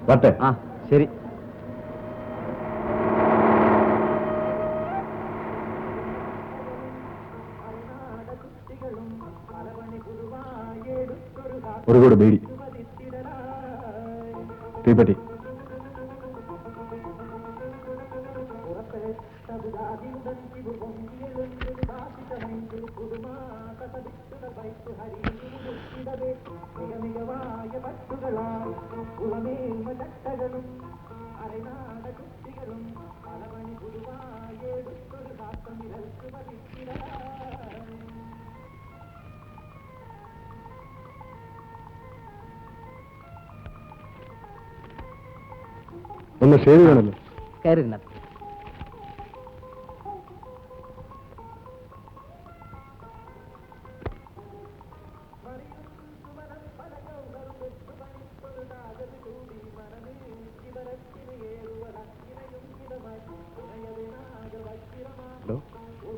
വട്ടെ. ആ ശരി. ഒരു കൂടെ ബീഡി, തീപ്പെട്ടി. ഒന്ന് ഷേവ് ചെയ്യണല്ലോ. കയറിരുന്ന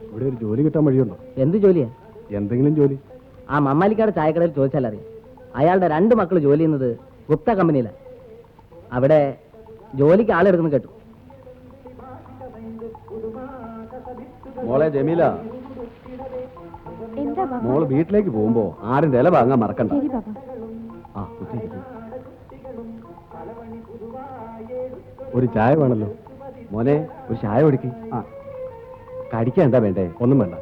ഇവിടെ ഒരു ജോലി കിട്ടാൻ വഴിയുണ്ടോ? എന്ത് ജോലിയാ? എന്തെങ്കിലും ജോലി. ആ മമ്മാലിക്കാട് ചായക്കടയിൽ ചോദിച്ചാൽ അറിയാം. അയാളുടെ 2 മക്കൾ ജോലി ചെയ്യുന്നത് ഗുപ്ത കമ്പനിയിലാണ്. അവിടെ ജോലിക്ക് ആളെടുക്കുന്നു കേട്ടു. മോളെ ജമീല, മോള് വീട്ടിലേക്ക് പോകുമ്പോ ആരും വില വാങ്ങാൻ മറക്കണ്ട. ആ, ഒരു ചായ വേണല്ലോ. മോനെ, ഒരു ചായ കൊടുക്കി. ആ, കടിക്കാൻ എന്താ വേണ്ടേ? ഒന്നും വേണ്ട.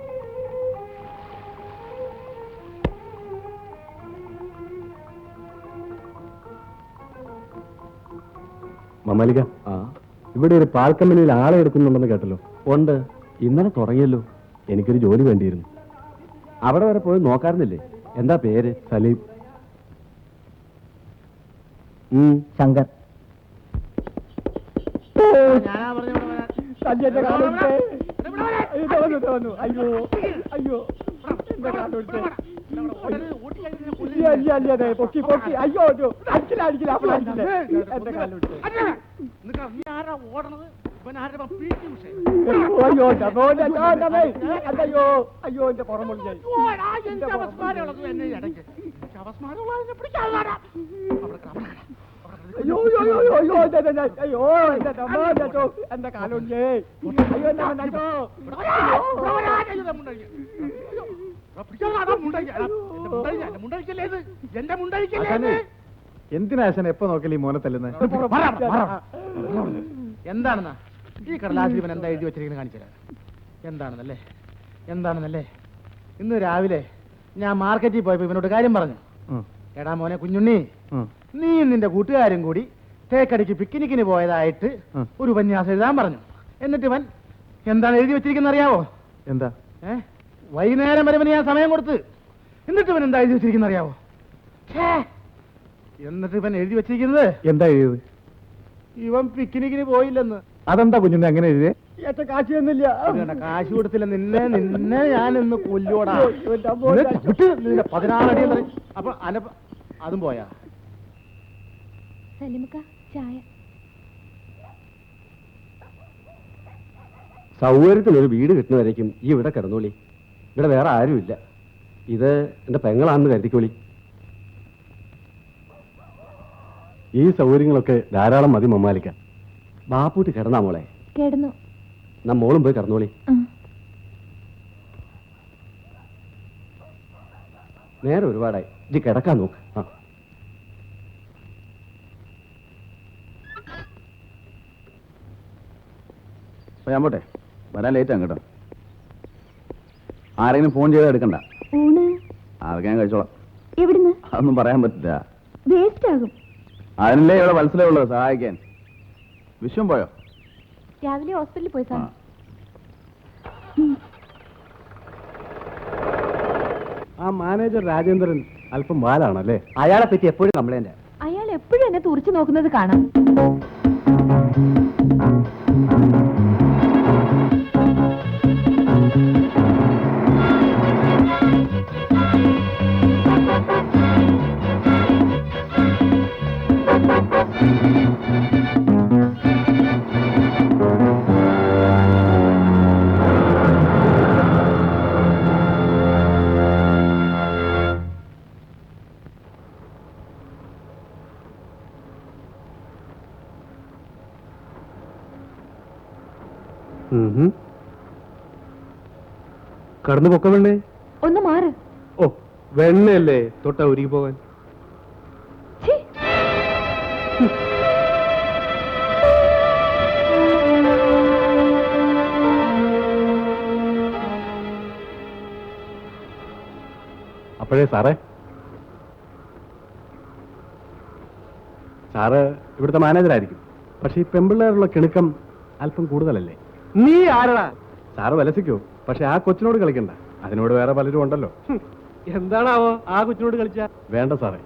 മമാലിക, ആ, ഇവിടെ ഒരു പാൽ കമ്പനിയിൽ ആളെ എടുക്കുന്നുണ്ടെന്ന് കേട്ടല്ലോ. ഉണ്ട്, ഇന്നലെ തുടങ്ങിയല്ലോ. എനിക്കൊരു ജോലി വേണ്ടിയിരുന്നു. അവിടെ വരെ പോയി നോക്കാറുന്നില്ലേ? എന്താ പേര്? സലീം. ശങ്കർ. അയ്യോ അയ്യോ പൊക്കി പൊക്കി. അയ്യോ അടിക്കില്ല അടിക്കില്ല. എന്റെ കാലോട്ട് അയ്യോ അയ്യോ എന്റെ പുറം പൊളിഞ്ഞായി. അയ്യോ അയ്യോ അയ്യോ അയ്യോ എന്റെ കാലോട്ട്. അയ്യോ എന്തിനാശൻ എപ്പോ നോക്കല്ലേ ഈ മോനെ തല്ലുന്നത്? എന്താണെന്നാ ഈ കടലാസിൽ ഇവൻ എന്താ എഴുതി വെച്ചിരിക്കുന്നത് കാണിച്ചത്? എന്താണെന്നല്ലേ ഇന്ന് രാവിലെ ഞാൻ മാർക്കറ്റിൽ പോയപ്പോ ഇവനോട് കാര്യം പറഞ്ഞു. എടാ മോനെ കുഞ്ഞുണ്ണി, നീ നിന്റെ കൂട്ടുകാരും കൂടി തേക്കടിക്ക് പിക്നിക്കിന് പോയതായിട്ട് ഒരു ഉപന്യാസം എഴുതാൻ പറഞ്ഞു. എന്നിട്ട് ഇവൻ എന്താണ് എഴുതി വെച്ചിരിക്കുന്നത് അറിയാവോ? എന്താ? വൈകുന്നേരം വരെ ഞാൻ സമയം കൊടുത്ത്. എന്നിട്ട് ഇവൻ എന്താ എഴുതി വെച്ചിരിക്കുന്നത് അറിയാവോ? എന്നിട്ട് ഇവൻ എഴുതി വെച്ചിരിക്കുന്നത് എന്താ എഴുതിയത്? ഇവൻ പിക്നിക്കിന് പോയില്ലെന്ന്. അതെന്താ കുഞ്ഞിനെ അങ്ങനെ എഴുതിയേ? ഏറ്റ കാശ് തന്നില്ല. കാശ് കൊടുത്തില്ല. നിന്നെ ഞാൻ ഇന്ന് കൊല്ലോടാ. 16 അടി. അപ്പൊ അതും പോയാ? സൗകര്യത്തിനൊരു വീട് കിട്ടുന്നവരേക്കും ഈ ഇവിടെ കിടന്നോളി. ഇവിടെ വേറെ ആരുമില്ല. ഇത് എന്റെ പെങ്ങളാണെന്ന് കരുതിക്കോളി. ഈ സൗകര്യങ്ങളൊക്കെ ധാരാളം മതി മമ്മാലിക്കാൻ. ബാപ്പൂട്ടി കിടന്നാ മോളെ? കിടന്നു. മോളും പോയി കിടന്നോളി. നേരെ ഒരുപാടായി. ഇത് കിടക്കാൻ നോക്ക്. ആ, ഞാൻ പോട്ടെ. വരാൻ ലേറ്റ് ആണ് കേട്ടോ. ആരെങ്കിലും ഫോൺ ചെയ്താൽ എടുക്കണ്ട. അതൊക്കെ ഞാൻ കഴിച്ചോളാം. എവിടുന്ന്? അതൊന്നും പറയാൻ പറ്റില്ല. വേസ്റ്റ് ആകും. അതിനല്ലേ ഇവിടെ മനസ്സിലുള്ളത് സഹായിക്കാൻ. വിശ്വം പോയോ? രാവിലെ ഹോസ്പിറ്റലിൽ പോയി സാർ. ആ മാനേജർ രാജേന്ദ്രൻ അല്പം ബാലാണല്ലേ? അയാളെ പറ്റി എപ്പോഴും കംപ്ലൈന്റ്. അയാൾ എപ്പോഴും എന്നെ തുറച്ചു നോക്കുന്നത് കാണാം. കടന്നു പൊക്ക വെണ്ണേ. ഒന്ന് മാറ്. ഓ, വെണ്ണയല്ലേ തൊട്ട ഒരുക്കി പോകാൻ. ഛീ, അപ്പോഴേ സാറേ, സാറ് ഇവിടുത്തെ മാനേജറായിരിക്കും. പക്ഷെ ഈ പെമ്പിള്ളേരുള്ള കിണുക്കം അല്പം കൂടുതലല്ലേ? നീ ആരടാ? സാറ് വലസിക്കോ, പക്ഷെ ആ കൊച്ചിനോട് കളിക്കണ്ട. അതിനോട് വേറെ പലരും ഉണ്ടല്ലോ. എന്താണാവോ ആ കൊച്ചിനോട് കളിച്ച? വേണ്ട സാറേ,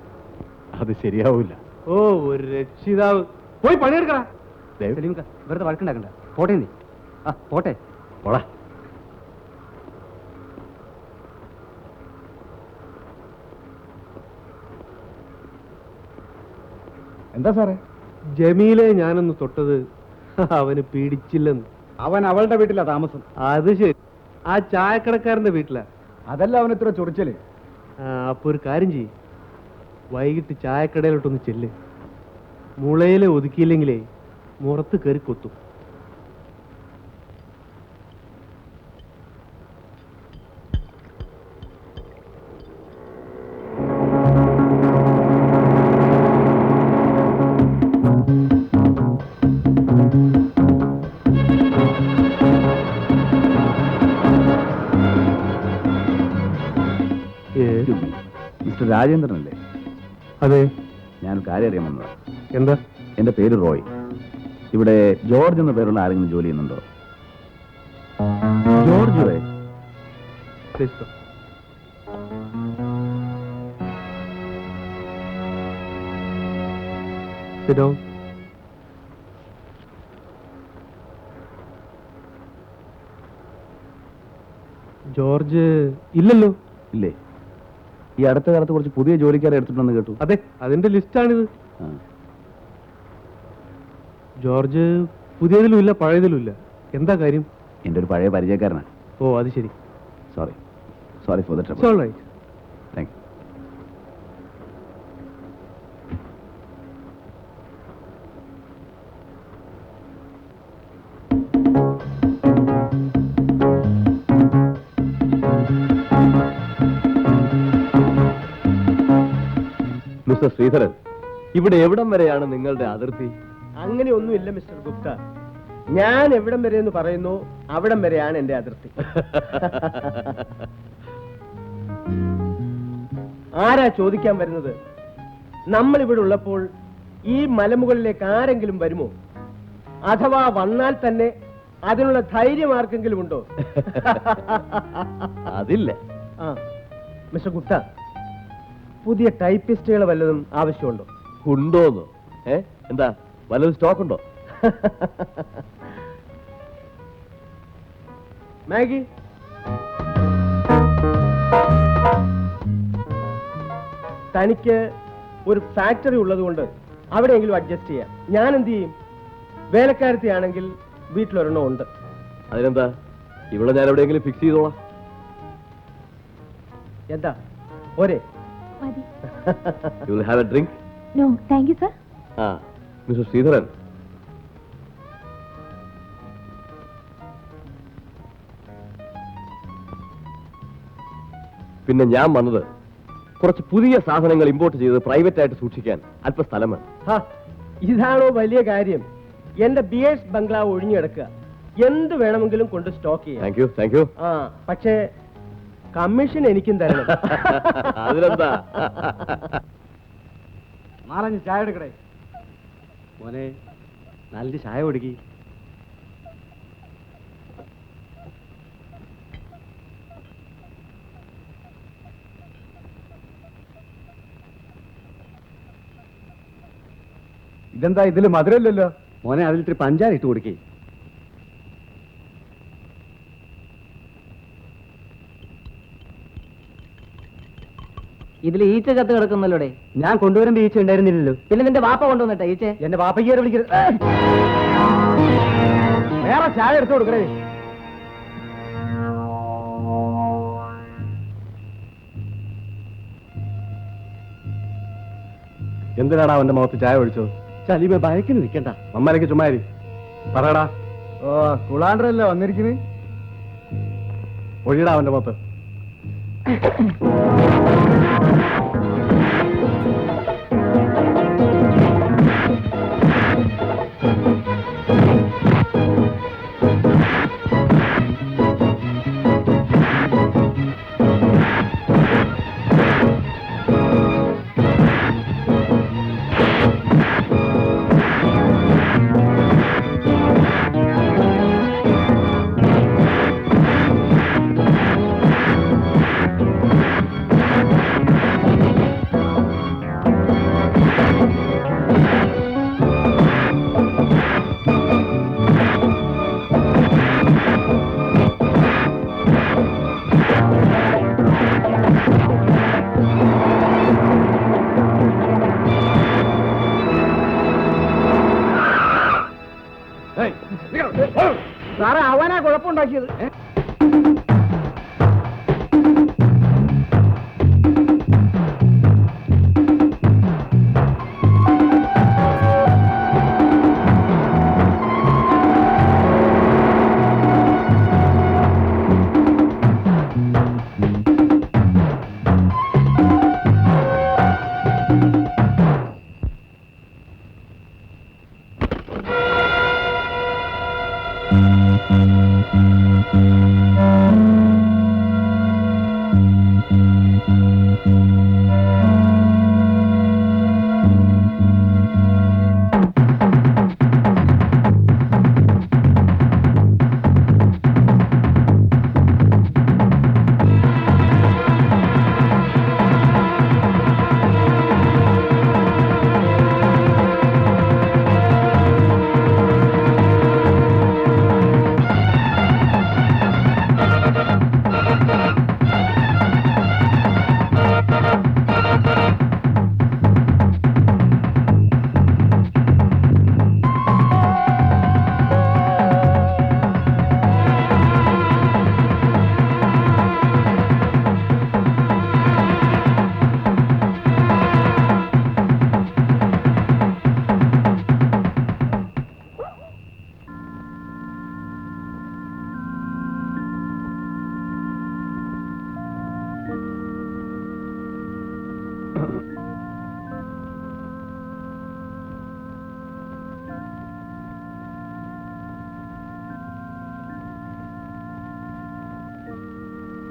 അത് ശരിയാവൂല. ഓ, ഒരു രക്ഷിതാവ്. പോയി പണിയെടുക്കടാ. വെറുതെ വഴക്കുണ്ടാക്കണ്ട. പോട്ടെ നീ. ആ പോട്ടെ. പോടാ. എന്താ സാറേ? ജമീലെ ഞാനൊന്ന് തൊട്ടത് അവന് പിടിച്ചില്ലെന്ന്. അവൻ അവളുടെ വീട്ടിലാ താമസം. അത് ശരി, ആ ചായക്കടക്കാരന്റെ വീട്ടിലാ. അതല്ല അവൻ ഇത്ര ചൊറിച്ചല്. അപ്പൊ ഒരു കാര്യം ചെയ്യ്, വൈകിട്ട് ചായക്കടയിലോട്ടൊന്ന് ചെല്ല്. മുളയിലെ ഒതുക്കിയില്ലെങ്കിലേ മുറത്ത് കയറി കൊത്തും. മിസ്റ്റർ രാജേന്ദ്രനല്ലേ? അതെ. ഞാൻ കാര്യം അറിയാൻ വന്നതാ. എന്താ? എന്റെ പേര് റോയ്. ഇവിടെ ജോർജ് എന്ന പേരുള്ള ആരെങ്കിലും ജോലി ചെയ്യുന്നുണ്ടോ? ജോർജ് റോയ്. ജോർജ് ഇല്ലല്ലോ. ഇല്ലേ? ഈ അടുത്ത കാലത്ത് കുറച്ച് പുതിയ ജോലിക്കാരെ എടുത്തിട്ടുണ്ടെന്ന് കേട്ടു. അതെ, അതിന്റെ ലിസ്റ്റാണിത്. ആ. ജോർജ് പുതിയതിലും ഇല്ല പഴയതിലും ഇല്ല. എന്താ കാര്യം? എന്റെ ഒരു പഴയ പരിചയക്കാരനാ. ഓ, അത് ശരി. Sorry for the It's all trouble. right. Thank you. Mister Sreedharan, ഇവിടെ എവിടം വരെയാണ് നിങ്ങളുടെ അതിർത്തി? അങ്ങനെയൊന്നുമില്ല മിസ്റ്റർ ഗുപ്ത. ഞാൻ എവിടം വരെ എന്ന് പറയുന്നു അവിടം വരെയാണ് എന്റെ അതിർത്തി. ആരാ ചോദിക്കാൻ വരുന്നത്? നമ്മൾ ഇവിടെ ഉള്ളപ്പോൾ ഈ മലമുകളിലേക്ക് ആരെങ്കിലും വരുമോ? അഥവാ വന്നാൽ തന്നെ അതിനുള്ള ധൈര്യം ആർക്കെങ്കിലും ഉണ്ടോ? അതില്ല. ആ മിസ്റ്റർ ഗുപ്ത, പുതിയ ടൈപ്പിസ്റ്റുകൾ വല്ലതും ആവശ്യമുണ്ടോ? ഉണ്ടോന്നോ? എന്താ വല്ലതും സ്റ്റോക്ക് ഉണ്ടോ? മാഗി, തനിക്ക് ഒരു ഫാക്ടറി ഉള്ളതുകൊണ്ട് അവിടെയെങ്കിലും അഡ്ജസ്റ്റ് ചെയ്യാം. ഞാൻ എന്ത് ചെയ്യും? വേലക്കാരത്തിയാണെങ്കിൽ വീട്ടിലൊരെണ്ണം ഉണ്ട്. അതിനെന്താ, ഇവിടെ ഞാൻ എവിടെയെങ്കിലും ഫിക്സ് ചെയ്തോളാം. എന്താ ഒരേ? മതി. You will have a drink? No thank you sir. ആ, മിസ്റ്റർ ശ്രീധരൻ, പിന്നെ ഞാൻ വന്നത് കുറച്ച് പുതിയ സാധനങ്ങൾ ഇമ്പോർട്ട് ചെയ്ത് പ്രൈവറ്റ് ആയിട്ട് സൂക്ഷിക്കാൻ അല്പ സ്ഥലം വേണം. ഹാ, ഇതാണോ വലിയ കാര്യം? എന്റെ ബിയേഴ്സ് ബംഗ്ലാവ് ഒഴിഞ്ഞു കിടക്കുക. എന്ത് വേണമെങ്കിലും കൊണ്ട് സ്റ്റോക്ക് ചെയ്യാം. Thank you, thank you. ആ, പക്ഷേ കമ്മീഷൻ എനിക്കും തരണം. അതിനെന്താ? നാലഞ്ച് ചായ എടുക്കടേ. മോനെ, നല്ല ചായ കൊടുക്കി. ഇതെന്താ ഇതില് മധുരമില്ലല്ലോ? മോനെ, അതിൽ ഇത്തിരി പഞ്ചാര ഇട്ട് കൊടുക്കേ. ഇതിൽ ഈച്ച ചത്ത് കിടക്കുന്നല്ലോടെ. ഞാൻ കൊണ്ടുവരുമ്പോ ഈച്ച ഉണ്ടായിരുന്നില്ലല്ലോ. പിന്നെ നിന്റെ വാപ്പ കൊണ്ടുവന്നിട്ട ഈച്ച? എന്റെ വാപ്പയ്ക്ക് വിളിക്കരുത്. വേറെ ചായ എടുത്തു കൊടുക്കണേ. എന്തിനാടാ അവന്റെ മുഖത്ത് ചായ ഒഴിച്ചത്? ചലിമ ഭയക്കുന്നു നിൽക്കണ്ട. അമ്മരക്ക് ചുമ്മാരി പറയടാ. ഓ കുളാണ്ടല്ലേ വന്നിരിക്കുന്നത്? ഒഴിയിടാ അവന്റെ മൊത്തം. സാറേ അവനാ കുഴപ്പമുണ്ടാക്കിയത്.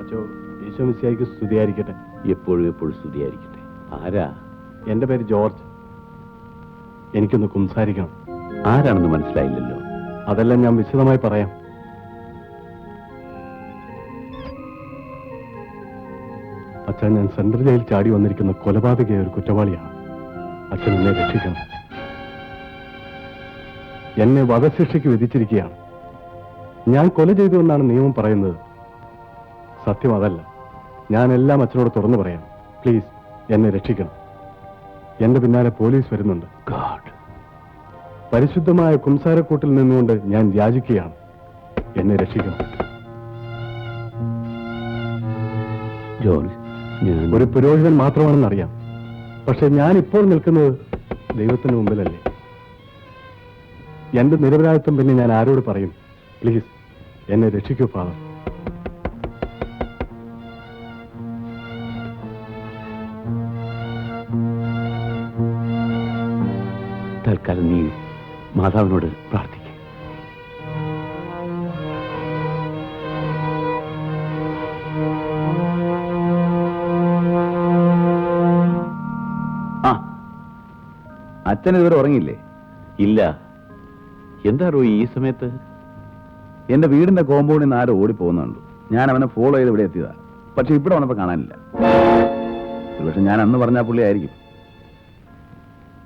അച്ചോ, ഈശോ മിശിഹായ്ക്ക് സ്തുതിയായിരിക്കട്ടെ. എപ്പോഴും എപ്പോഴും സ്തുതിയായിരിക്കട്ടെ. ആരാ? എന്റെ പേര് ജോർജ്. എനിക്കൊന്ന് സംസാരിക്കണം. ആരാണെന്ന് മനസ്സിലായില്ലല്ലോ. അതെല്ലാം ഞാൻ വിശദമായി പറയാം. അച്ഛൻ, ഞാൻ സെൻട്രൽ ജയിൽ ചാടി വന്നിരിക്കുന്ന കൊലപാതകയായ ഒരു കുറ്റവാളിയാണ്. അച്ഛൻ എന്നെ രക്ഷിക്കണം. എന്നെ വധശിക്ഷയ്ക്ക് വിധിച്ചിരിക്കുകയാണ്. ഞാൻ കൊല ചെയ്തു എന്നാണ് നിയമം പറയുന്നത്. സത്യം അതല്ല. ഞാൻ എല്ലാം അച്ഛനോട് തുറന്നു പറയാം. പ്ലീസ് എന്നെ രക്ഷിക്കണം. എന്റെ പിന്നാലെ പോലീസ് വരുന്നുണ്ട്. ഗോഡ്. പരിശുദ്ധമായ കുംസാരക്കൂട്ടിൽ നിന്നുകൊണ്ട് ഞാൻ യാചിക്കുകയാണ്. എന്നെ രക്ഷിക്കണം. ജോർജ്, ഒരു പുരോഹിതൻ മാത്രമാണെന്നറിയാം. പക്ഷെ ഞാൻ ഇപ്പോൾ നിൽക്കുന്നത് ദൈവത്തിന് മുമ്പിലല്ലേ. എന്റെ നിരപരാധിത്വം പിന്നെ ഞാൻ ആരോട് പറയും? പ്ലീസ് എന്നെ രക്ഷിക്കൂ ഫാദർ. തൽക്കാലം നീ മാതാവിനോട് പ്രാർത്ഥിക്കും. ആ, അച്ഛൻ ഇതുവരെ ഉറങ്ങിയില്ലേ? ഇല്ല. എന്താ റോയി ഈ സമയത്ത്? എന്റെ വീടിന്റെ കോമ്പൗണ്ടിൽ നിന്ന് ആരോ ഓടിപ്പോകുന്നുണ്ട്. ഞാൻ അവനെ ഫോളോ ചെയ്ത് ഇവിടെ എത്തിയതാ. പക്ഷെ ഇവിടെ വന്നപ്പോ കാണാനില്ല. പക്ഷെ ഞാൻ അന്ന് പറഞ്ഞ പുള്ളി ആയിരിക്കും.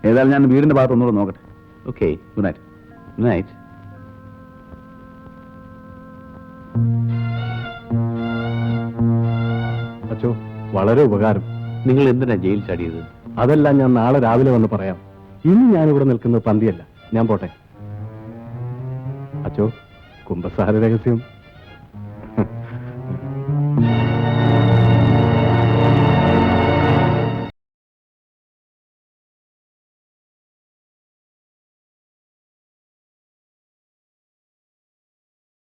ഏതായാലും ഞാൻ വീടിന്റെ ഭാഗത്ത് ഒന്നുകൂടെ നോക്കട്ടെ. Okay, good night. Good night. അച്ചോ, വളരെ ഉപകാരം. നിങ്ങൾ എന്തിനാ ജയിൽ ചാടിയത്? അതെല്ലാം ഞാൻ നാളെ രാവിലെ വന്ന് പറയാം. ഇന്ന് ഞാനിവിടെ നിൽക്കുന്നത് പന്തിയല്ല. ഞാൻ പോട്ടെ. അച്ചോ, കുമ്പസാര രഹസ്യം